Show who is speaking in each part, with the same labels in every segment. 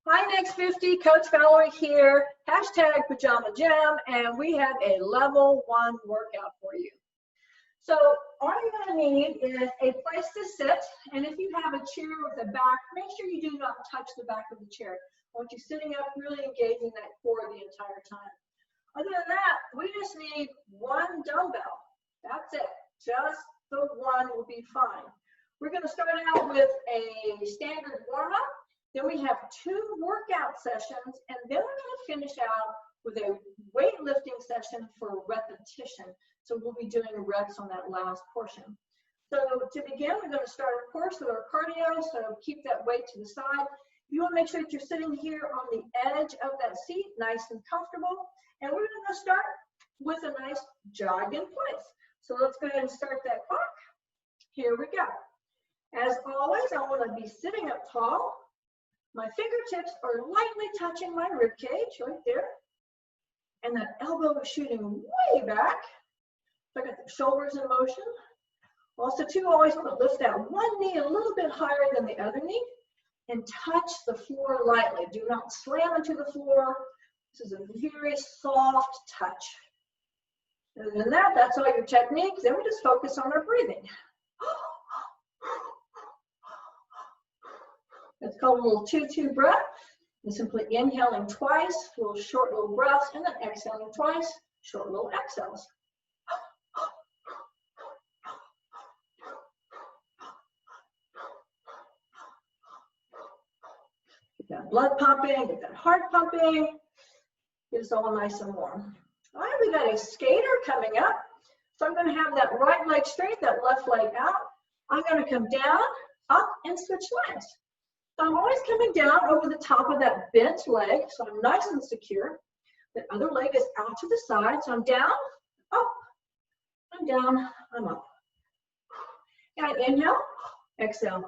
Speaker 1: Hi, Next 50, Coach Valerie here, hashtag Pajama Jam, and we have a level 1 workout for you. So all you're going to need is a place to sit, and if you have a chair with a back, make sure you do not touch the back of the chair. I want you sitting up, really engaging that core the entire time. Other than that, we just need one dumbbell. That's it. Just the one will be fine. We're going to start out with a standard warm-up. Then we have 2 workout sessions, and then we're going to finish out with a weightlifting session for repetition. So we'll be doing reps on that last portion. So to begin, we're going to start, of course, with our cardio. So keep that weight to the side. You want to make sure that you're sitting here on the edge of that seat, nice and comfortable. And we're going to start with a nice jog in place. So let's go ahead and start that clock. Here we go. As always, I want to be sitting up tall. My fingertips are lightly touching my rib cage right there. And that elbow is shooting way back. So I got the shoulders in motion. Also, too, always want to lift that one knee a little bit higher than the other knee and touch the floor lightly. Do not slam into the floor. This is a very soft touch. Other than that, that's all your technique. Then we just focus on our breathing. It's called a little 2-2 breath. And simply inhaling twice, little short little breaths, and then exhaling twice, short little exhales. Get that blood pumping, get that heart pumping. Get us all nice and warm. All right, we got a skater coming up. So I'm going to have that right leg straight, that left leg out. I'm going to come down, up, and switch legs. So I'm always coming down over the top of that bent leg, so I'm nice and secure. The other leg is out to the side, so I'm down, up, I'm down, I'm up. And I inhale, exhale.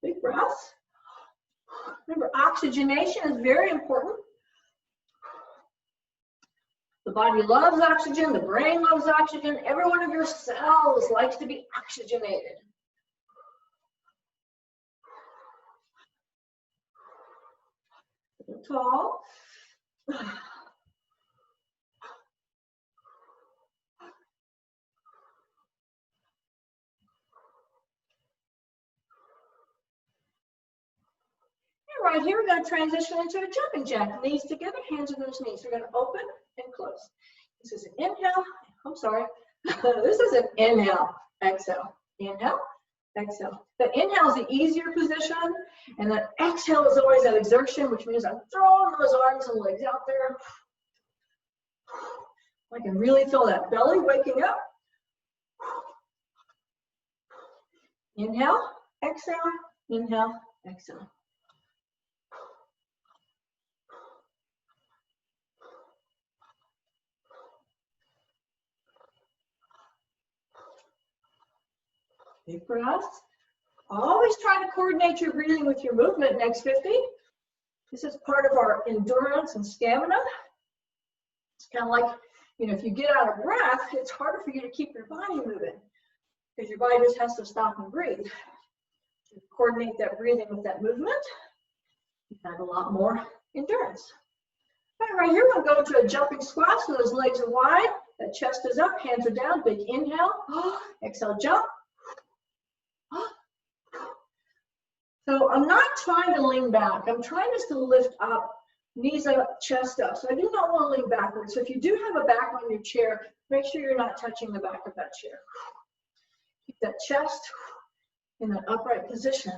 Speaker 1: Big breaths. Remember, oxygenation is very important. The body loves oxygen, the brain loves oxygen, every one of your cells likes to be oxygenated. Tall. Right here, we're going to transition into a jumping jack. Knees together, hands on those knees. We're going to open and close. This is an inhale. I'm sorry. This is an inhale, exhale. Inhale, exhale. The inhale is the easier position, and that exhale is always that exertion, which means I'm throwing those arms and legs out there. I can really feel that belly waking up. Inhale, exhale, inhale, exhale. Big breaths. Always try to coordinate your breathing with your movement, Next 50. This is part of our endurance and stamina. It's kind of like, you know, if you get out of breath, it's harder for you to keep your body moving because your body just has to stop and breathe. To coordinate that breathing with that movement, you have a lot more endurance. All right, here we'll go to a jumping squat, so those legs are wide, that chest is up, hands are down, big inhale, exhale, jump. So I'm not trying to lean back. I'm trying just to lift up, knees up, chest up. So I do not want to lean backwards. So if you do have a back on your chair, make sure you're not touching the back of that chair. Keep that chest in that upright position.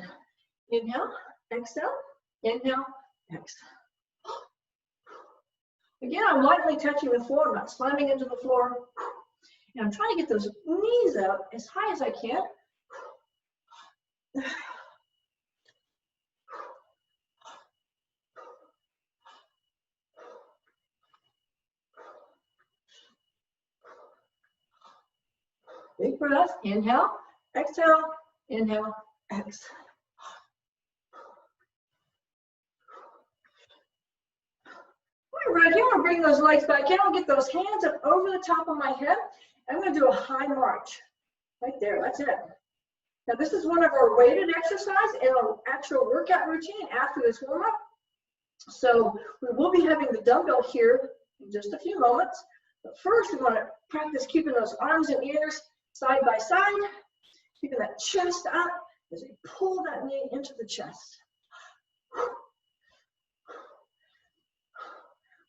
Speaker 1: Inhale, exhale, inhale, exhale. Again, I'm lightly touching the floor. I'm not slamming into the floor. And I'm trying to get those knees up as high as I can. Big breath, inhale, exhale, inhale, exhale. Right here, I'm gonna bring those legs back in. I'll get those hands up over the top of my head. I'm gonna do a high march. Right there, that's it. Now this is one of our weighted exercise in our actual workout routine after this warm-up. So we will be having the dumbbell here in just a few moments. But first we want to practice keeping those arms and ears side by side, keeping that chest up as we pull that knee into the chest.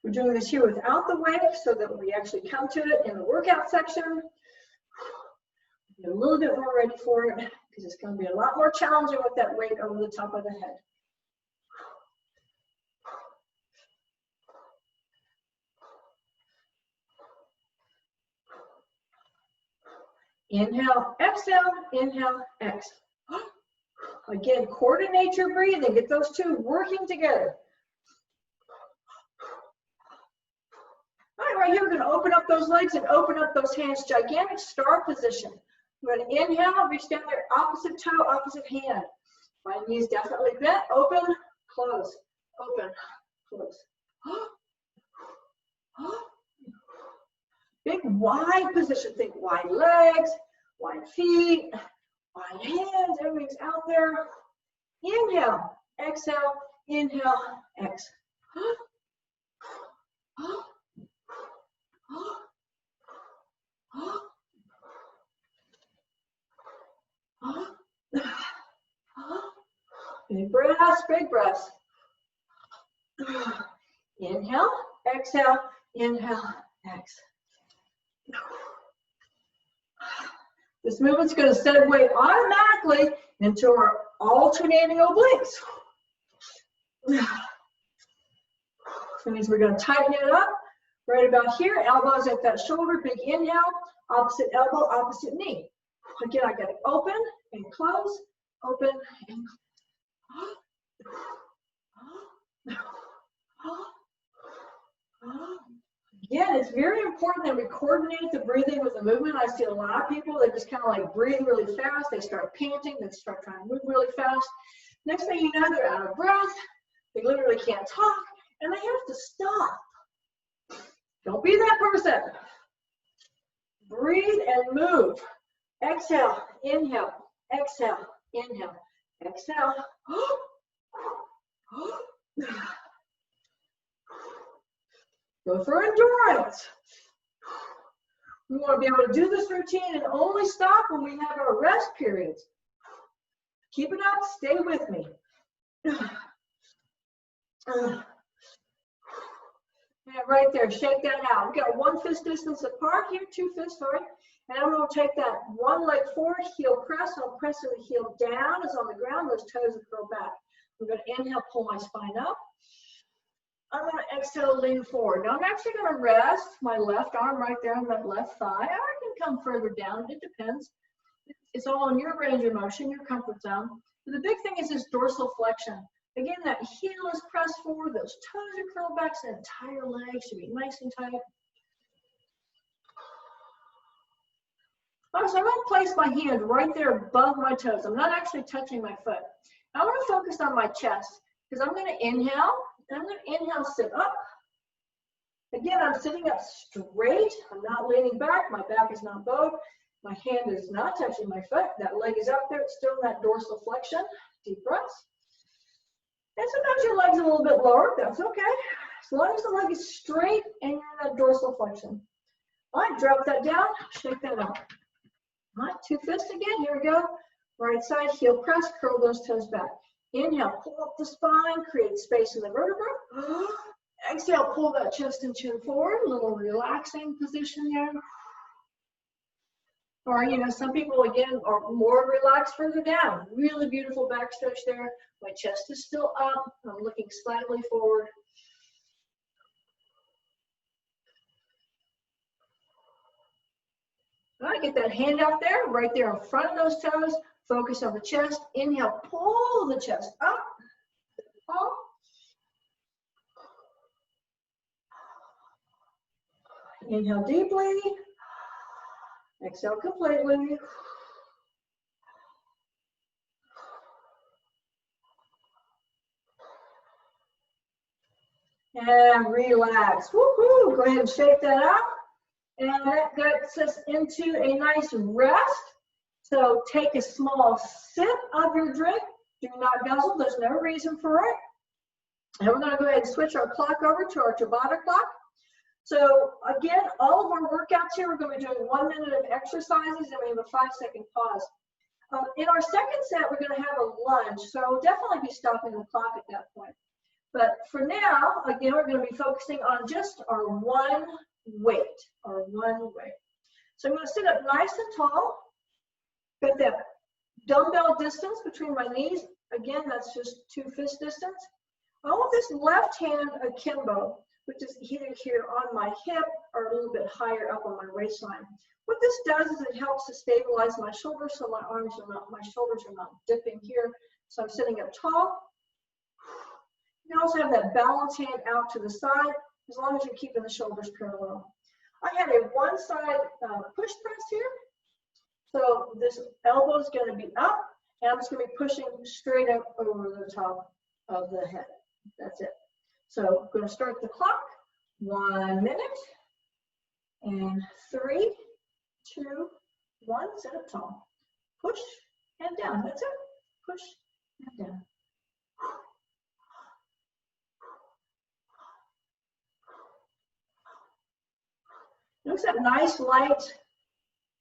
Speaker 1: We're doing this here without the weight so that we actually come to it in the workout section. Get a little bit more ready for it because it's going to be a lot more challenging with that weight over the top of the head. Inhale, exhale, inhale, exhale. Again, coordinate your breathing. Get those two working together. All right, right here, we're going to open up those legs and open up those hands. Gigantic star position. We're going to inhale, reach down there, opposite toe, opposite hand. My knees definitely bent. Open, close, open, close. Big wide position. Think wide legs, wide feet, wide hands. Everything's out there. Inhale, exhale, inhale, exhale. Big breaths, big breaths. Inhale, exhale, inhale, exhale. This movement's going to segue automatically into our alternating obliques. So that means we're going to tighten it up right about here. Elbows at that shoulder, big inhale, opposite elbow, opposite knee. Again, I got to open and close, open and close. Again, it's very important that we coordinate the breathing with the movement. I see a lot of people that just kind of like breathe really fast. They start panting. They start trying to move really fast. Next thing you know, they're out of breath. They literally can't talk, and they have to stop. Don't be that person. Breathe and move. Exhale, inhale, exhale, inhale, exhale. Go for endurance. We want to be able to do this routine and only stop when we have our rest periods. Keep it up, stay with me. Yeah, right there, shake that out. We've got 1 fist distance apart here, 2 fists, sorry. And I'm going to take that one leg forward, heel press. I'm pressing the heel down as on the ground. Those toes will curl back. I'm going to inhale, pull my spine up. I'm going to exhale, lean forward. Now I'm actually going to rest my left arm right there on that left thigh. I can come further down. It depends. It's all in your range of motion, your comfort zone. But the big thing is this dorsal flexion. Again, that heel is pressed forward. Those toes are curled back. So the entire leg should be nice and tight. So I'm going to place my hand right there above my toes. I'm not actually touching my foot. I want to focus on my chest because I'm going to inhale. And I'm going to inhale, sit up. Again, I'm sitting up straight. I'm not leaning back. My back is not bowed. My hand is not touching my foot. That leg is up there. It's still in that dorsal flexion. Deep breaths. And sometimes your leg's a little bit lower. That's okay. As long as the leg is straight and you're in that dorsal flexion. All right, drop that down. Shake that out. All right, 2 fists again. Here we go. Right side, heel press, curl those toes back. Inhale, pull up the spine, create space in the vertebra. Exhale, pull that chest and chin forward. A little relaxing position there. Or, you know, some people, again, are more relaxed further down. Really beautiful back stretch there. My chest is still up. I'm looking slightly forward. All right, get that hand out there, right there in front of those toes. Focus on the chest. Inhale, pull the chest up. Up. Inhale deeply. Exhale completely. And relax. Woohoo! Go ahead and shake that out. And that gets us into a nice rest. So take a small sip of your drink. Do not guzzle. There's no reason for it. And we're going to go ahead and switch our clock over to our Tabata clock. So again, all of our workouts here, we're going to be doing 1 minute of exercises, and we have a 5-second pause. In our second set, we're going to have a lunge. So we'll definitely be stopping the clock at that point. But for now, again, we're going to be focusing on just our one weight, So I'm going to sit up nice and tall. Got that dumbbell distance between my knees. Again, that's just 2 fist distance. I want this left hand akimbo, which is either here on my hip or a little bit higher up on my waistline. What this does is it helps to stabilize my shoulders so my shoulders are not dipping here. So I'm sitting up tall. You can also have that balance hand out to the side as long as you're keeping the shoulders parallel. I have a one side push press here. So this elbow is going to be up, and I'm just going to be pushing straight up over the top of the head. That's it. So I'm going to start the clock. 1 minute. And 3, 2, 1. Sit up tall. Push and down. That's it. Push and down. Notice that nice light.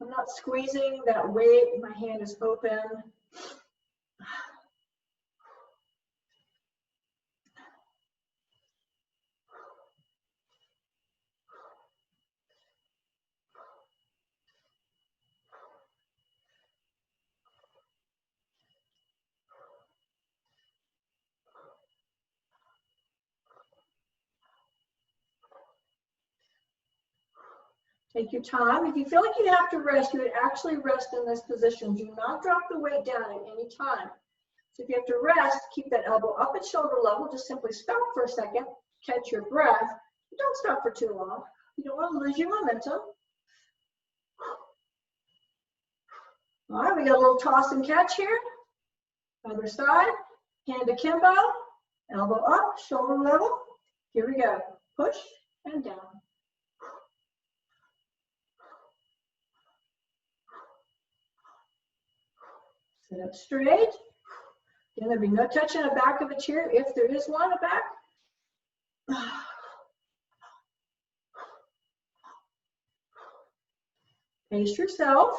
Speaker 1: I'm not squeezing that weight. My hand is open. Take your time. If you feel like you have to rest, you would actually rest in this position. Do not drop the weight down at any time. So if you have to rest, keep that elbow up at shoulder level. Just simply stop for a second, catch your breath. Don't stop for too long. You don't want to lose your momentum. All right, we got a little toss and catch here. Other side, hand akimbo, elbow up, shoulder level. Here we go. Push and down. Sit up straight. Again, there'll be no touching the back of a chair if there is one, a back. Pace yourself.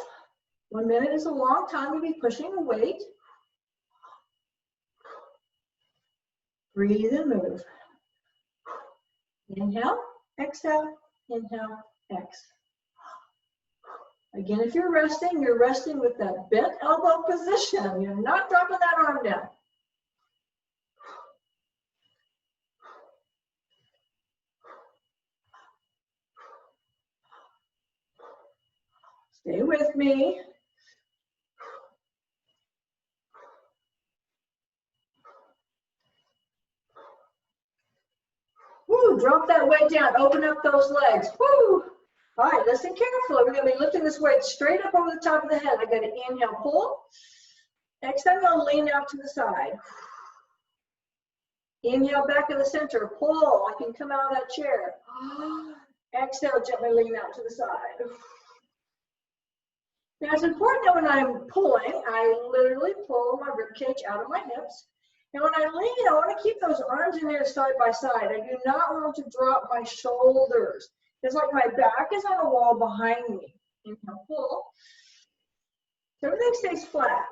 Speaker 1: 1 minute is a long time to be pushing a weight. Breathe and move. Inhale, exhale, inhale, exhale. Again, if you're resting with that bent elbow position. You're not dropping that arm down. Stay with me. Woo, drop that weight down. Open up those legs. Woo. All right, listen carefully. We're going to be lifting this weight straight up over the top of the head. I'm going to inhale, pull. Exhale, I'm going to lean out to the side. Inhale, back in the center. Pull. I can come out of that chair. Exhale, gently lean out to the side. Now, it's important that when I'm pulling, I literally pull my rib cage out of my hips. And when I lean, I want to keep those arms in there side by side. I do not want to drop my shoulders. It's like my back is on a wall behind me. Inhale, pull. So everything stays flat.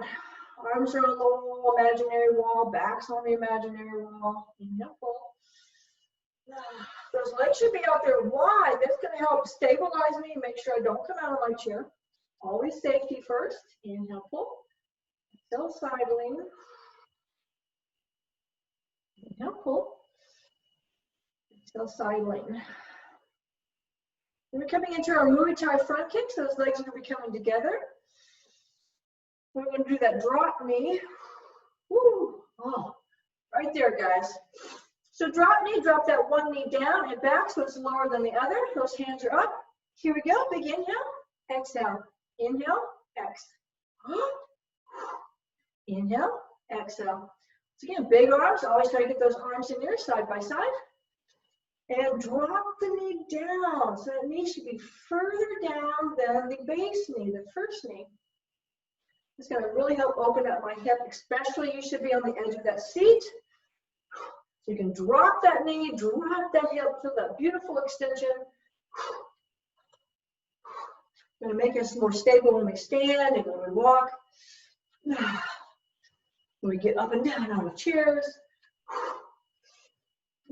Speaker 1: Arms are on the little imaginary wall, back's on the imaginary wall. Inhale, pull. Those legs should be out there wide. That's going to help stabilize me and make sure I don't come out of my chair. Always safety first. Inhale, pull. Exhale, side lean. Inhale, pull. Exhale, side lean. We're coming into our Muay Thai front kick, so those legs are going to be coming together. We're going to do that drop knee. Woo! Oh, right there, guys. So drop knee, drop that one knee down and back so it's lower than the other. Those hands are up. Here we go. Big inhale. Exhale. Inhale. Exhale. Inhale. Exhale. So again, big arms. Always try to get those arms in there side by side. And drop the knee down. So that knee should be further down than the base knee, the first knee. It's going to really help open up my hip, especially you should be on the edge of that seat. So you can drop that knee, drop that hip, feel that beautiful extension. Going to make us more stable when we stand and when we walk. When we get up and down out of chairs.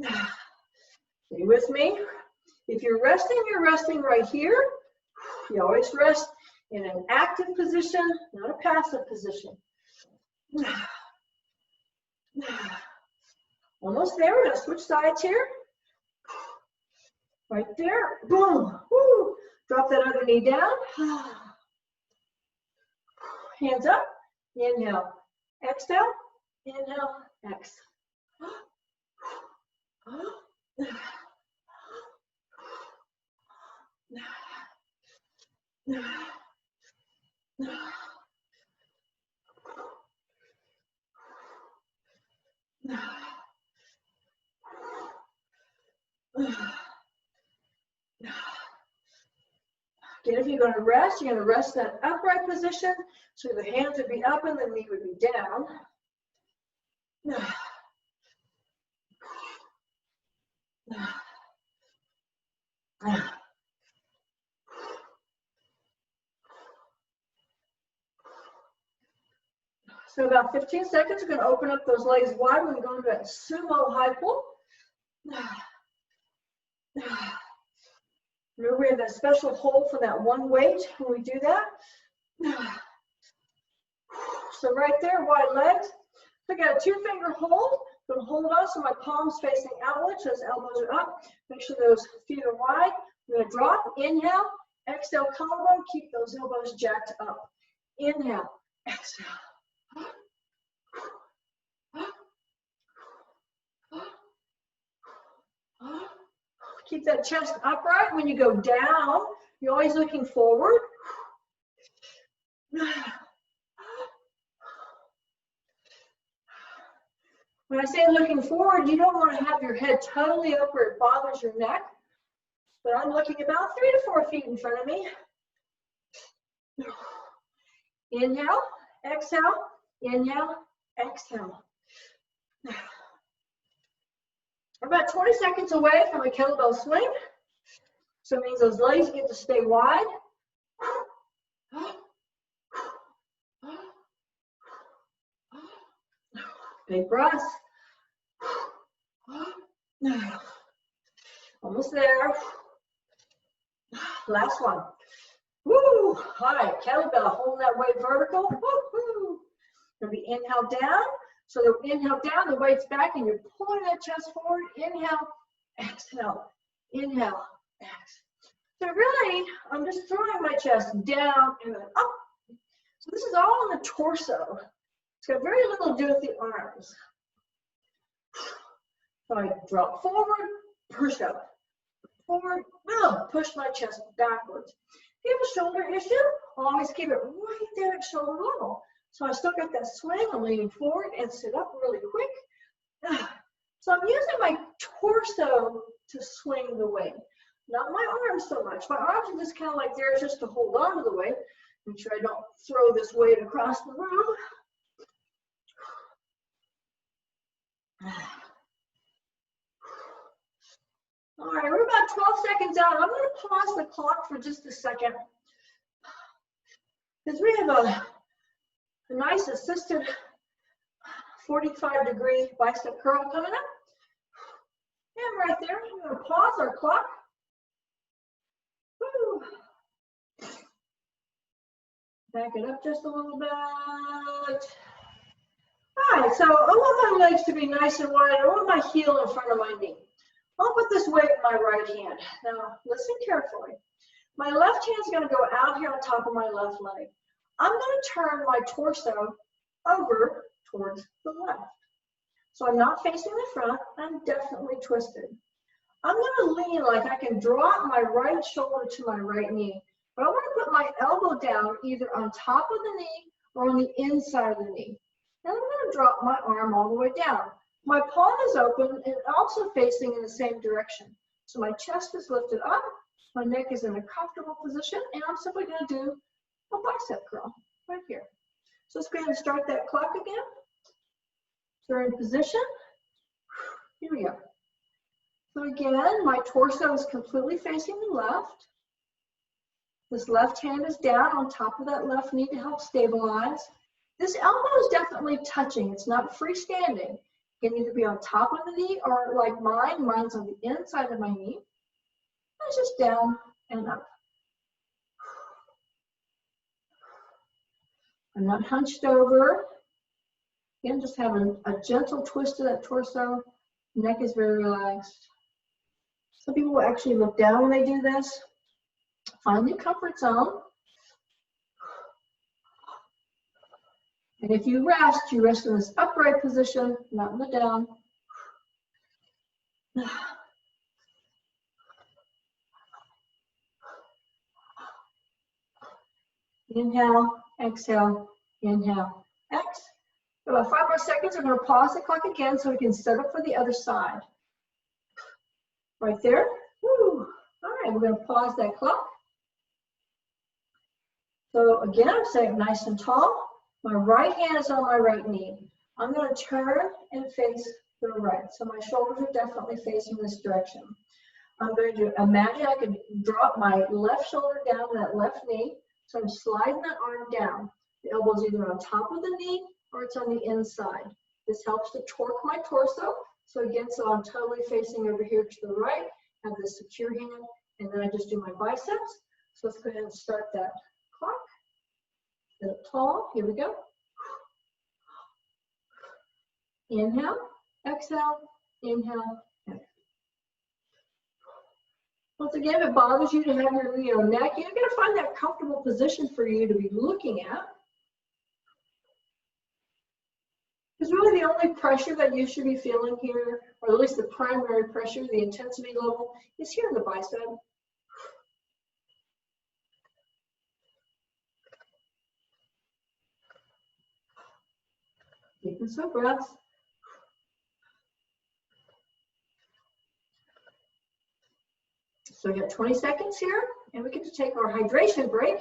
Speaker 1: Stay with me. If you're resting right here. You always rest in an active position, not a passive position. Almost there. We're going to switch sides here. Right there. Boom. Woo. Drop that other knee down. Hands up. Inhale. Exhale. Inhale. Exhale. Again, if you're going to rest, you're going to rest in that upright position. So the hands would be up and the knee would be down. So about 15 seconds, we're going to open up those legs wide. We're going to go into that sumo high pull. Remember, we have that special hold for that one weight when we do that. So right there, wide legs. So I got a 2-finger hold. I'm going to hold on so my palms facing outward, so those elbows are up. Make sure those feet are wide. I'm going to drop. Inhale. Exhale, collarbone. Keep those elbows jacked up. Inhale. Exhale. Keep that chest upright. When you go down, you're always looking forward. When I say looking forward, you don't want to have your head totally up where it bothers your neck. But I'm looking about 3 to 4 feet in front of me. Inhale, exhale, inhale, exhale. We're about 20 seconds away from a kettlebell swing. So it means those legs get to stay wide. Big breaths. Almost there. Last one. Woo! All right, kettlebell, holding that weight vertical. Woo-hoo. Gonna be inhale down. So the inhale down, the weight's back, and you're pulling that chest forward. Inhale, exhale, inhale, exhale. So really, I'm just throwing my chest down and then up. So this is all in the torso. It's got very little to do with the arms. So I drop forward, push up. Forward, boom, push my chest backwards. If you have a shoulder issue, I'll always keep it right there at shoulder level. So I still got that swing. I'm leaning forward and sit up really quick. So I'm using my torso to swing the weight, not my arms so much. My arms are just kind of like there just to hold on to the weight. Make sure I don't throw this weight across the room. All right, we're about 12 seconds out. I'm going to pause the clock for just a second because we have a nice assisted 45-degree bicep curl coming up. And right there, I'm going to pause our clock. Woo. Back it up just a little bit. All right, so I want my legs to be nice and wide. I want my heel in front of my knee. I'll put this weight in my right hand. Now, listen carefully. My left hand is going to go out here on top of my left leg. I'm going to turn my torso over towards the left. So I'm not facing the front. I'm definitely twisted. I'm going to lean like I can drop my right shoulder to my right knee. But I want to put my elbow down either on top of the knee or on the inside of the knee. And I'm going to drop my arm all the way down. My palm is open and also facing in the same direction. So my chest is lifted up, my neck is in a comfortable position, and I'm simply going to do a bicep curl right here. go ahead and start that clock again. So we're in position. Here we go. So again, my torso is completely facing the left. This left hand is down on top of that left knee to help stabilize. This elbow is definitely touching. It's not freestanding. It can either be on top of the knee or like mine. Mine's on the inside of my knee. It's just down and up. I'm not hunched over. Again, just have a gentle twist to that torso. Neck is very relaxed. Some people will actually look down when they do this. Find your comfort zone. And if you rest in this upright position, not in the down. Inhale, exhale, inhale, exhale. About 5 more seconds, I'm going to pause the clock again so we can set up for the other side. Right there. Woo. All right, we're going to pause that clock. So again, I'm staying nice and tall. My right hand is on my right knee. I'm going to turn and face to the right. So my shoulders are definitely facing this direction. I'm going to imagine I can drop my left shoulder down to that left knee. So I'm sliding that arm down. The elbow's either on top of the knee or it's on the inside. This helps to torque my torso. So again, so I'm totally facing over here to the right, have this secure hand, and then I just do my biceps. So let's go ahead and start that clock. Sit up tall, here we go. Inhale, exhale, inhale, exhale. Once again, if it bothers you to have your neck, you're gonna find that comfortable position for you to be looking at. Because really the only pressure that you should be feeling here, or at least the primary pressure, the intensity level, is here in the bicep. Taking some breaths. So we got 20 seconds here, and we get to take our hydration break.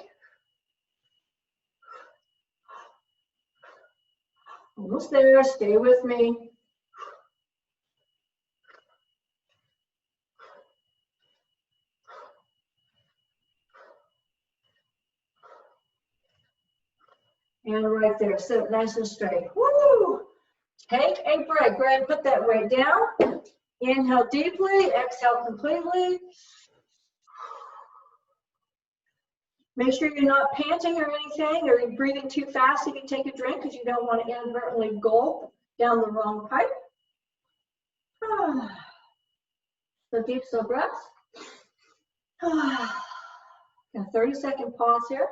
Speaker 1: Almost there, stay with me. And right there, sit up nice and straight. Woo! Take a break. Go ahead and put that weight down. Inhale deeply, exhale completely. Make sure you're not panting or anything, or you're breathing too fast if you take a drink, because you don't want to inadvertently gulp down the wrong pipe. So deep, slow breaths. Got a 30-second pause here.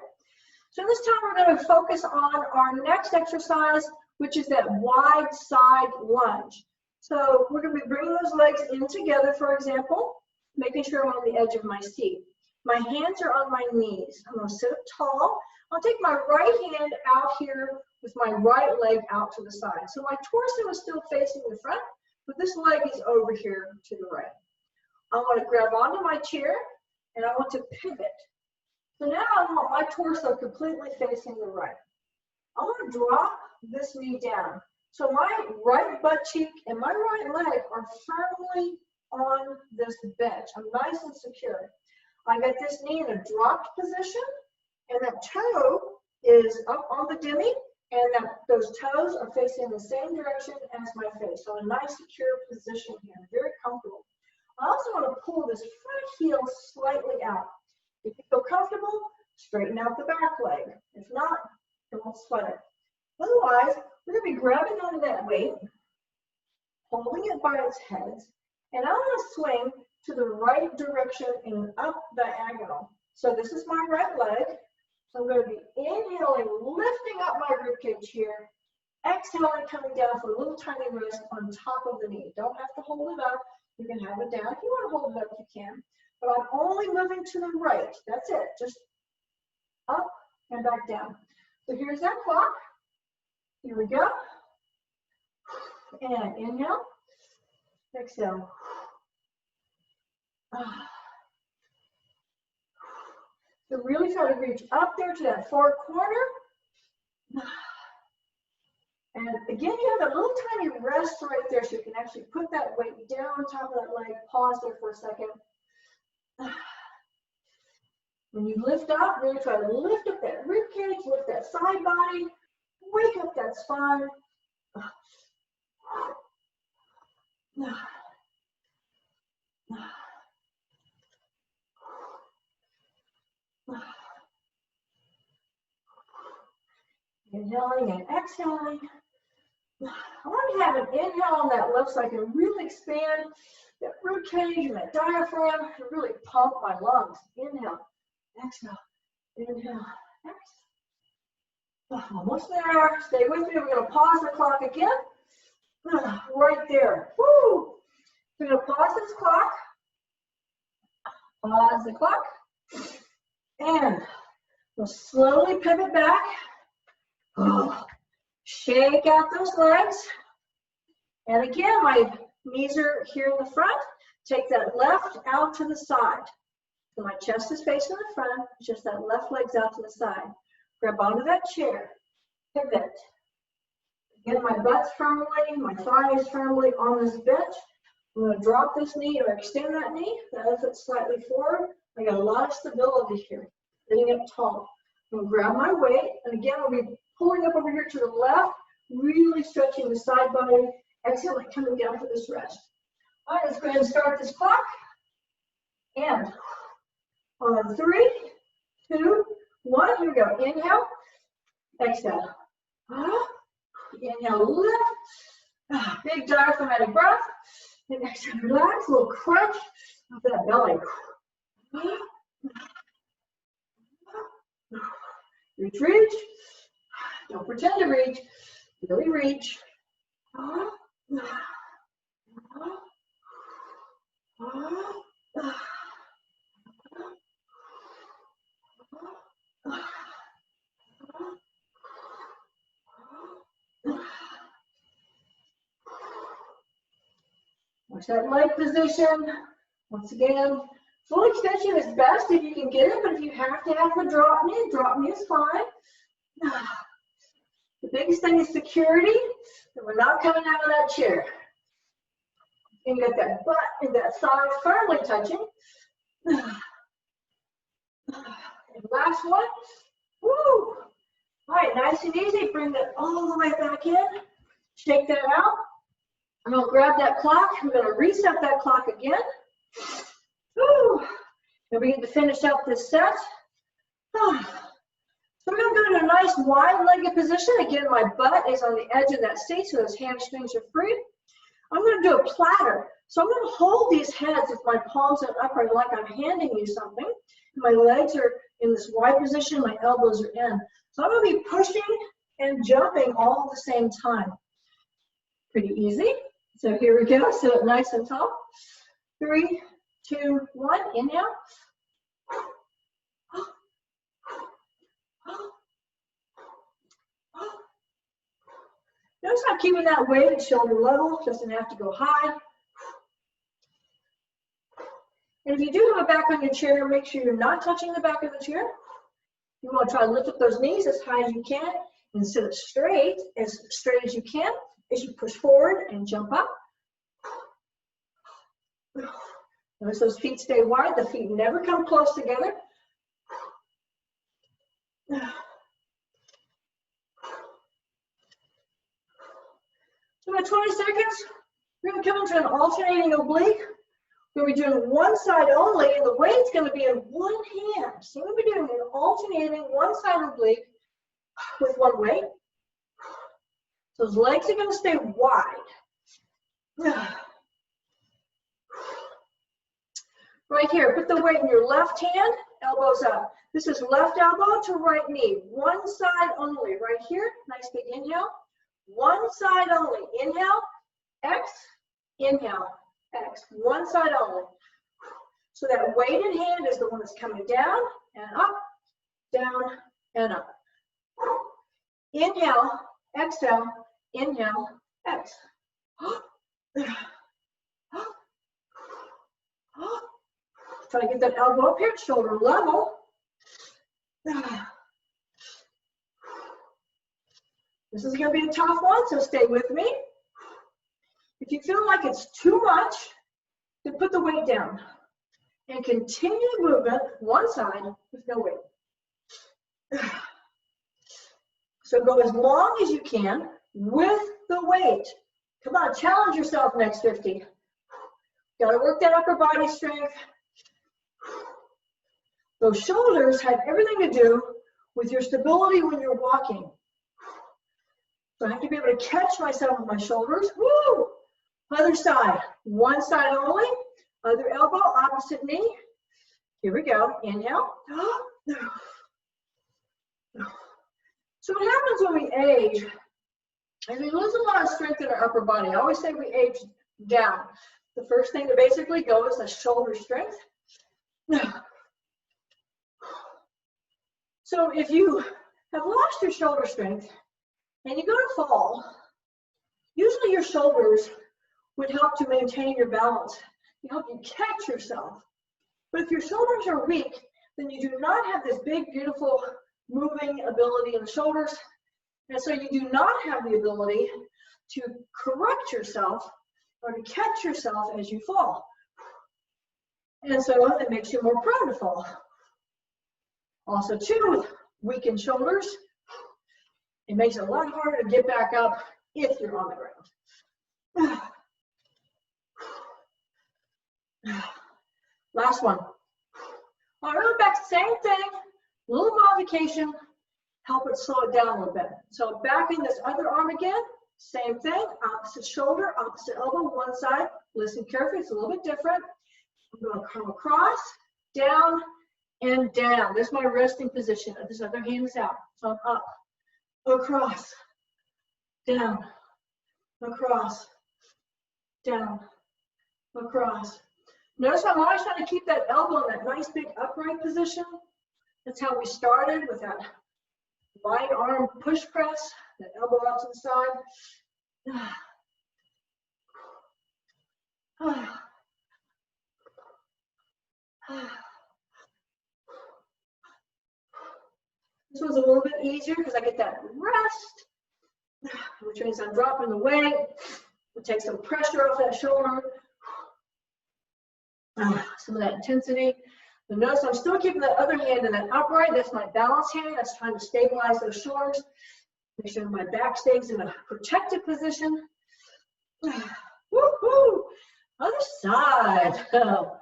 Speaker 1: So this time we're going to focus on our next exercise, which is that wide side lunge. So we're going to be bringing those legs in together, for example, making sure I'm on the edge of my seat. My hands are on my knees. I'm going to sit up tall. I'll take my right hand out here with my right leg out to the side. So my torso is still facing the front, but this leg is over here to the right. I want to grab onto my chair, and I want to pivot. So now I want my torso completely facing the right. I want to drop this knee down. So my right butt cheek and my right leg are firmly on this bench. I'm nice and secure. I got this knee in a dropped position, and that toe is up on the dimmy, and those toes are facing the same direction as my face. So a nice secure position here, very comfortable. I also want to pull this front heel slightly out. If you feel comfortable, straighten out the back leg. If not, don't sweat it. Otherwise, we're going to be grabbing onto that weight, holding it by its head, and I'm going to swing to the right direction in an up diagonal. So this is my right leg. So I'm going to be inhaling, lifting up my ribcage here, exhaling, coming down for a little tiny rest on top of the knee. Don't have to hold it up. You can have it down. If you want to hold it up, you can. But I'm only moving to the right. That's it. Just up and back down. So here's that clock. Here we go. And inhale. Exhale. So really try to reach up there to that far corner. again, you have a little tiny rest right there, so you can actually put that weight down on top of that leg. Pause there for a second. When you lift up, really try to lift up that rib cage, lift that side body, wake up that spine. Inhaling and exhaling. I want to have an inhale on that left so I can really expand that rib cage and that diaphragm and really pump my lungs. Inhale, exhale, inhale, exhale. Almost there. Stay with me. We're going to pause the clock again. Right there. Woo! We're going to pause this clock. Pause the clock. And we'll slowly pivot back. Shake out those legs. And again, my knees are here in the front. Take that left out to the side. So my chest is facing the front, just that left leg's out to the side. Grab onto that chair. Pivot. Again, my butt's firmly, my thigh is firmly on this bench. I'm going to drop this knee or extend that knee. That is slightly forward. I got a lot of stability here. Sitting up tall. I'm going to grab my weight. And again, I'll be pulling up over here to the left, really stretching the side body. Exhale, coming down for this rest. All right, let's go ahead and start this clock. And on 3, 2, 1, here we go. Inhale, exhale. Inhale, lift. Big diaphragmatic breath. And exhale, relax. A little crunch of that belly. Reach, reach. Don't pretend to reach. Really reach. Watch that leg position. Once again, full extension is best if you can get it, but if you have to have a drop knee is fine. The biggest thing is security, that we're not coming out of that chair. And you got that butt and that side firmly touching. And last one. Woo! All right, nice and easy. Bring that all the way back in. Shake that out. I'm going to grab that clock. I'm going to reset that clock again. Woo! And we get to finish up this set. So we're going to go to a nice wide-legged position. Again, my butt is on the edge of that seat, so those hamstrings are free. I'm going to do a platter. So I'm going to hold these heads with my palms are upright like I'm handing you something. My legs are in this wide position. My elbows are in. So I'm going to be pushing and jumping all at the same time. Pretty easy. So here we go. Sit up nice and tall. 3, 2, 1. Inhale. Notice I'm keeping that weight at shoulder level. Doesn't have to go high. And if you do have a back on your chair, make sure you're not touching the back of the chair. You want to try to lift up those knees as high as you can and sit up straight as you can as you push forward and jump up. Notice those feet stay wide. The feet never come close together. So about 20 seconds, we're going to come into an alternating oblique. We're going to be doing one side only, and the weight's going to be in one hand. So we're going to be doing an alternating one side oblique with one weight. So those legs are going to stay wide. Right here, put the weight in your left hand, elbows up. This is left elbow to right knee. One side only, right here. Nice big inhale. One side only. Inhale, X, inhale, X. One side only. So that weighted hand is the one that's coming down and up, down and up. Inhale, exhale, inhale, X. Try to get that elbow up here, shoulder level. This is going to be a tough one, so stay with me. If you feel like it's too much, then put the weight down and continue the movement one side with no weight. So go as long as you can with the weight. Come on, challenge yourself next 50. Got to work that upper body strength. Those shoulders have everything to do with your stability when you're walking. So I have to be able to catch myself with my shoulders. Woo! Other side. One side only. Other elbow, opposite knee. Here we go. Inhale. So what happens when we age is we lose a lot of strength in our upper body. I always say we age down. The first thing to basically go is the shoulder strength. So if you have lost your shoulder strength and you go to fall, usually your shoulders would help to maintain your balance, to help you catch yourself. But if your shoulders are weak, then you do not have this big, beautiful moving ability in the shoulders. And so you do not have the ability to correct yourself or to catch yourself as you fall. And so it makes you more prone to fall. Also, too, with weakened shoulders, it makes it a lot harder to get back up if you're on the ground. Last one. All right, back to the same thing. A little modification, help it slow it down a little bit. So back in this other arm again, same thing, opposite shoulder, opposite elbow, one side. Listen carefully, it's a little bit different. I'm going to come across, down, and down. There's my resting position. This other hand is out. So I'm up, across, down, across, down, across. Notice I'm always trying to keep that elbow in that nice big upright position. That's how we started with that wide arm push press, that elbow out to the side. This one's a little bit easier because I get that rest, which means I'm dropping the weight. It takes some pressure off that shoulder, some of that intensity. But notice I'm still keeping that other hand in that upright. That's my balance hand. That's trying to stabilize those shoulders. Make sure my back stays in a protected position. Woo-hoo! Other side. All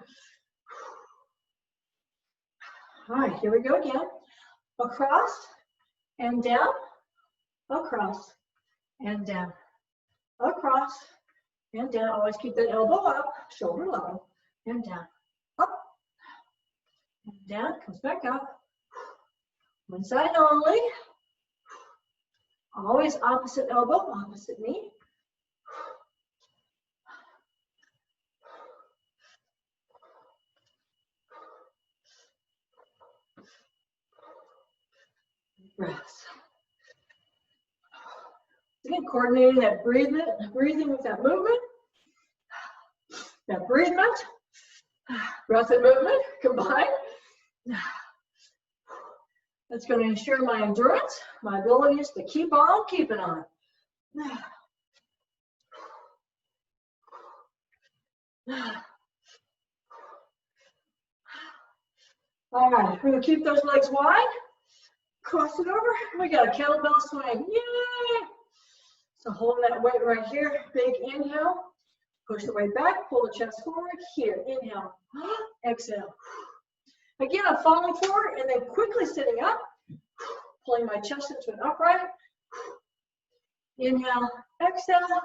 Speaker 1: right, here we go again. Across and down, across and down, across and down. Always keep that elbow up, shoulder level, and down, up, and down, comes back up. One side only. Always opposite elbow, opposite knee. Breaths. Again, coordinating that breathing with that movement. That breathement, breath and movement combined. That's going to ensure my endurance, my ability is to keep on keeping on. All right, we're going to keep those legs wide. Cross it over. We got a kettlebell swing. Yay! So hold that weight right here. Big inhale. Push the weight back. Pull the chest forward. Here. Inhale. Exhale. Again, I'm falling forward and then quickly sitting up. Pulling my chest into an upright. Inhale. Exhale.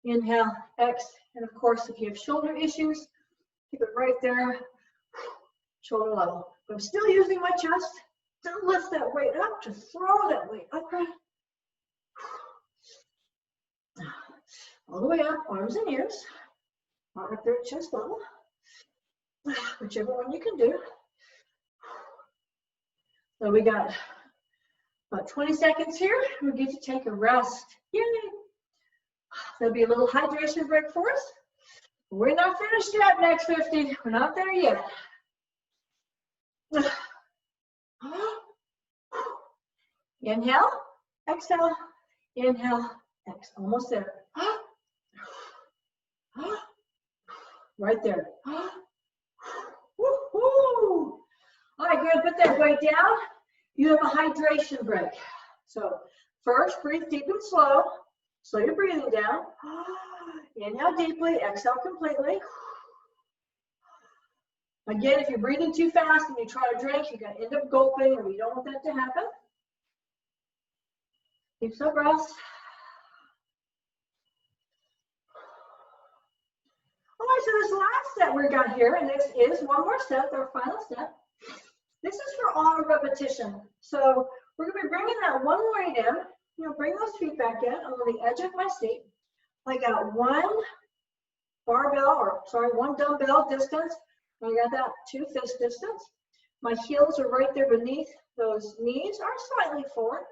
Speaker 1: Inhale. Exhale. And of course, if you have shoulder issues, keep it right there. Shoulder level. But I'm still using my chest to lift that weight up, to throw that weight upright. All the way up, arms and ears. Arm up there at chest level. Whichever one you can do. So we got about 20 seconds here. We'll get to take a rest. Yay! There'll be a little hydration break for us. We're not finished yet, next 50. We're not there yet. Inhale, exhale, Inhale, exhale, almost there. Right there. Woo-hoo. All right, good. Put that weight down. You have a hydration break. So first, breathe deep and slow. Slow your breathing down. Inhale deeply, exhale completely. Again, if you're breathing too fast and you try to drink, you're going to end up gulping, and we don't want that to happen. Deep slow breaths. All right, so this last step we got here, and this is one more step, our final step. This is for auto repetition. So we're going to be bringing that one weight in. You know, bring those feet back in. I'm on the edge of my seat. I got one dumbbell distance. I got that 2 fist distance. My heels are right there beneath those knees, are slightly forward.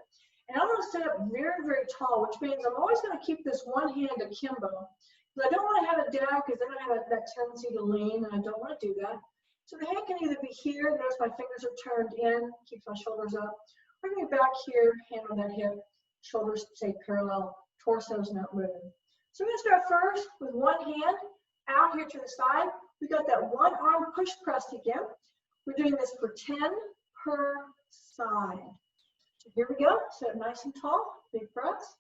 Speaker 1: And I'm going to sit up very, very tall, which means I'm always going to keep this one hand akimbo. Because I don't want to have it down, because then I have that tendency to lean, and I don't want to do that. So the hand can either be here, notice my fingers are turned in, keeps my shoulders up, or be back here, hand on that hip, shoulders stay parallel, torso's not moving. So we're going to start first with one hand out here to the side. We got that one arm push press again. We're doing this for 10 per side. So here we go. Sit nice and tall. Big breaths.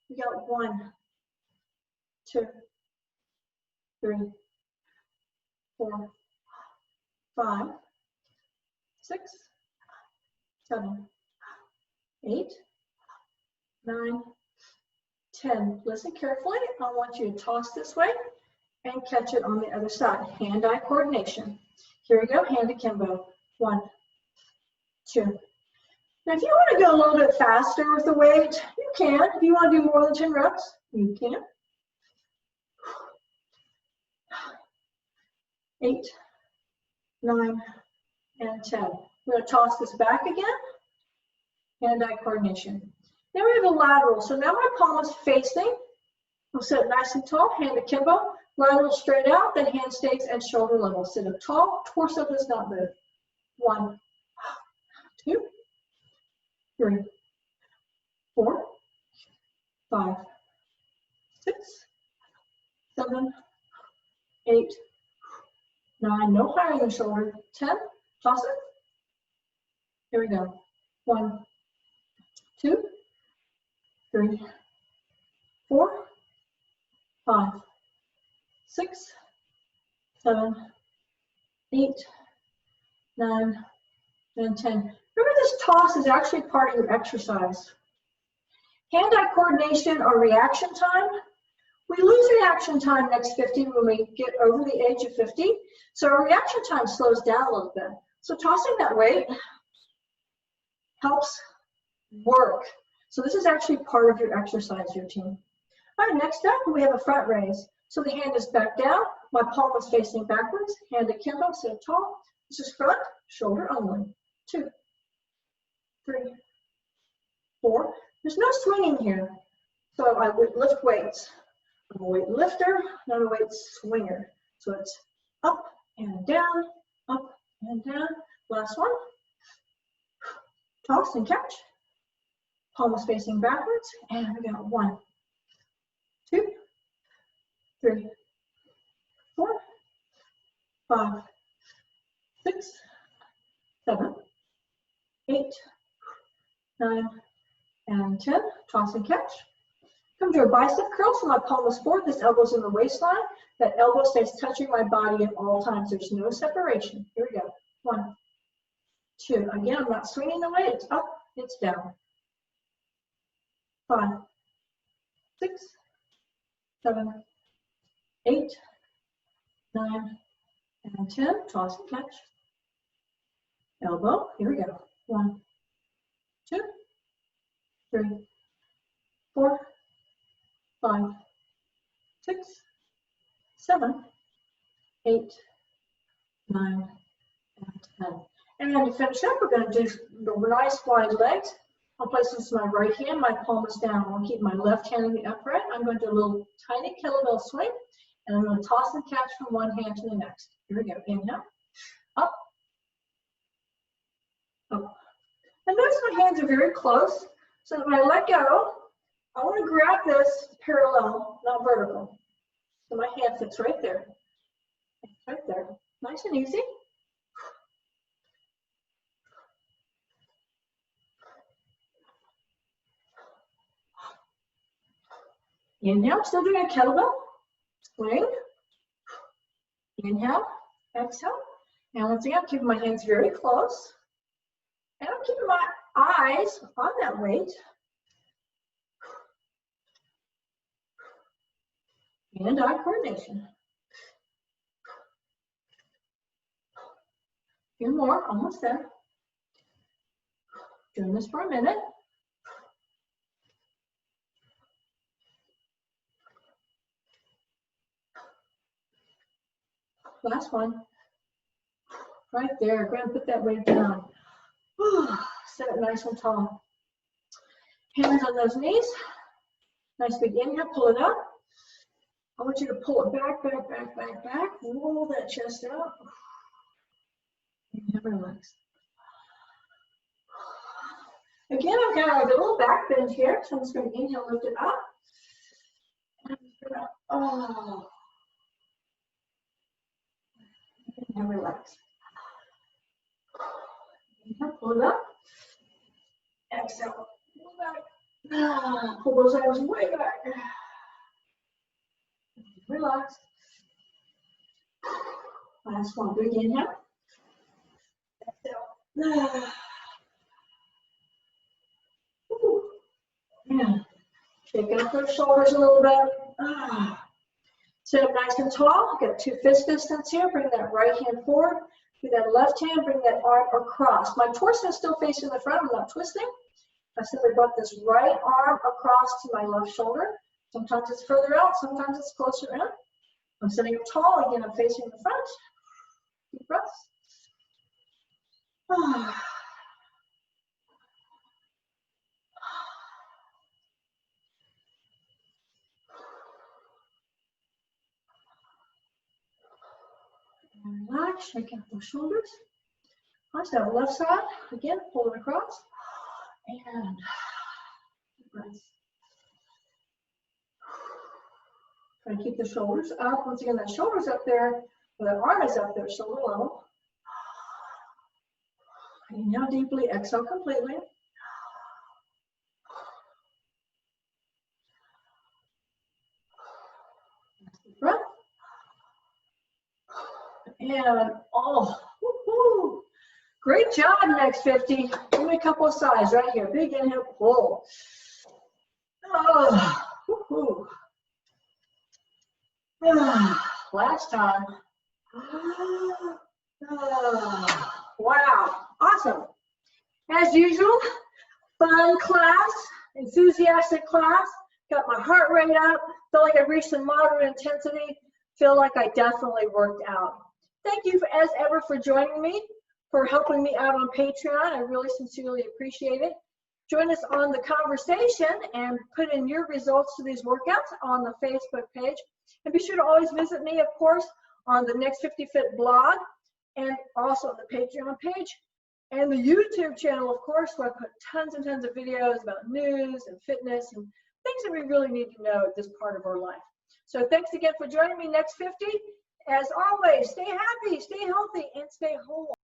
Speaker 1: We got 1, 2, 3, 4, 5, 6, 7, 8, 9, 10. Listen carefully. I want you to toss this way and catch it on the other side. Hand-eye coordination. Here we go. Hand akimbo. 1, 2. Now, if you want to go a little bit faster with the weight, you can. If you want to do more than 10 reps, you can. 8, 9, and 10. We're going to toss this back again. Hand-eye coordination. Then we have a lateral. So now my palm is facing. We'll sit nice and tall. Hand akimbo. Lateral straight out. Then hand stays at shoulder level. Sit up tall. Torso does not move. 1, 2, 3, 4, 5, 6, 7, 8, 9. No higher than shoulder. 10. Toss it. Here we go. 1, 2, 3, 4, 5, 6, 7, 8, 9, and 10. Remember, this toss is actually part of your exercise. Hand-eye coordination or reaction time. We lose reaction time next 50 when we get over the age of 50. So our reaction time slows down a little bit. So tossing that weight helps work. So this is actually part of your exercise routine. All right, next up, we have a front raise. So the hand is back down. My palm is facing backwards. Hand akimbo, sit tall. This is front, shoulder only. 2, 3, 4. There's no swinging here. So I would lift weights. I'm a weight lifter, not a weight swinger. So it's up and down, up and down. Last one. Toss and catch. Palm is facing backwards. And we got 1, 2, 3, 4, 5, 6, 7, 8, 9, and 10. Toss and catch. Come to a bicep curl, so my palm is forward. This elbow's in the waistline. That elbow stays touching my body at all times. There's no separation. Here we go. 1, 2. Again, I'm not swinging the weight. It's up, it's down. 5, 6, 7, 8, 9, and 10. Toss and catch. Elbow. Here we go. 1, 2, 3, 4, 5, 6, 7, 8, 9, and 10. And to finish up, we're going to do the nice wide legs. I'll place this in my right hand. My palm is down. I'll keep my left hand in the upright. I'm going to do a little tiny kettlebell swing, and I'm going to toss and catch from one hand to the next. Here we go. Inhale. Up. Up. And notice my hands are very close, so that when I let go, I want to grab this parallel, not vertical. So my hand fits right there. Right there. Nice and easy. Inhale, still doing a kettlebell. Swing. Inhale, exhale. And once again, I'm keeping my hands very close. And I'm keeping my eyes on that weight. Hand-eye coordination. A few more, almost there. Doing this for a minute. Last one. Right there. Go ahead and put that weight down. Sit up nice and tall. Hands on those knees. Nice big inhale. Pull it up. I want you to pull it back, back, back, back, back. Roll that chest out. And relax. Again, I've got like a little back bend here, so I'm just going to inhale, lift it up. Oh. And relax. Inhale, pull it up. Exhale, pull back. Pull those arms way back. Relax. Last one, big inhale. Exhale. Yeah. Shake out those shoulders a little bit. Sit up nice and tall. Got 2 fist distance here. Bring that right hand forward. Do that left hand. Bring that arm across. My torso is still facing the front. I'm not twisting. I simply brought this right arm across to my left shoulder. Sometimes it's further out. Sometimes it's closer in. I'm sitting up tall. Again, I'm facing the front. Deep breaths. And relax, shake out those shoulders. Nice, that left side. Again, pull it across. And deep breaths. Try to keep the shoulders up. Once again, that shoulder's up there, or that arm is up there, shoulder level. Inhale deeply, exhale completely. Deep breath. And, oh, woohoo. Great job, next 50. Give me a couple of sides right here. Big inhale, pull. Oh, woohoo. Last time. Wow, awesome. As usual, fun class, enthusiastic class. Got my heart rate up. Felt like I reached a moderate intensity. Feel like I definitely worked out. Thank you as ever for joining me, for helping me out on Patreon. I really sincerely appreciate it. Join us on the conversation and put in your results to these workouts on the Facebook page. And be sure to always visit me, of course, on the Next 50 Fit blog and also on the Patreon page and the YouTube channel, of course, where I put tons and tons of videos about news and fitness and things that we really need to know at this part of our life. So thanks again for joining me, Next 50. As always, stay happy, stay healthy, and stay whole.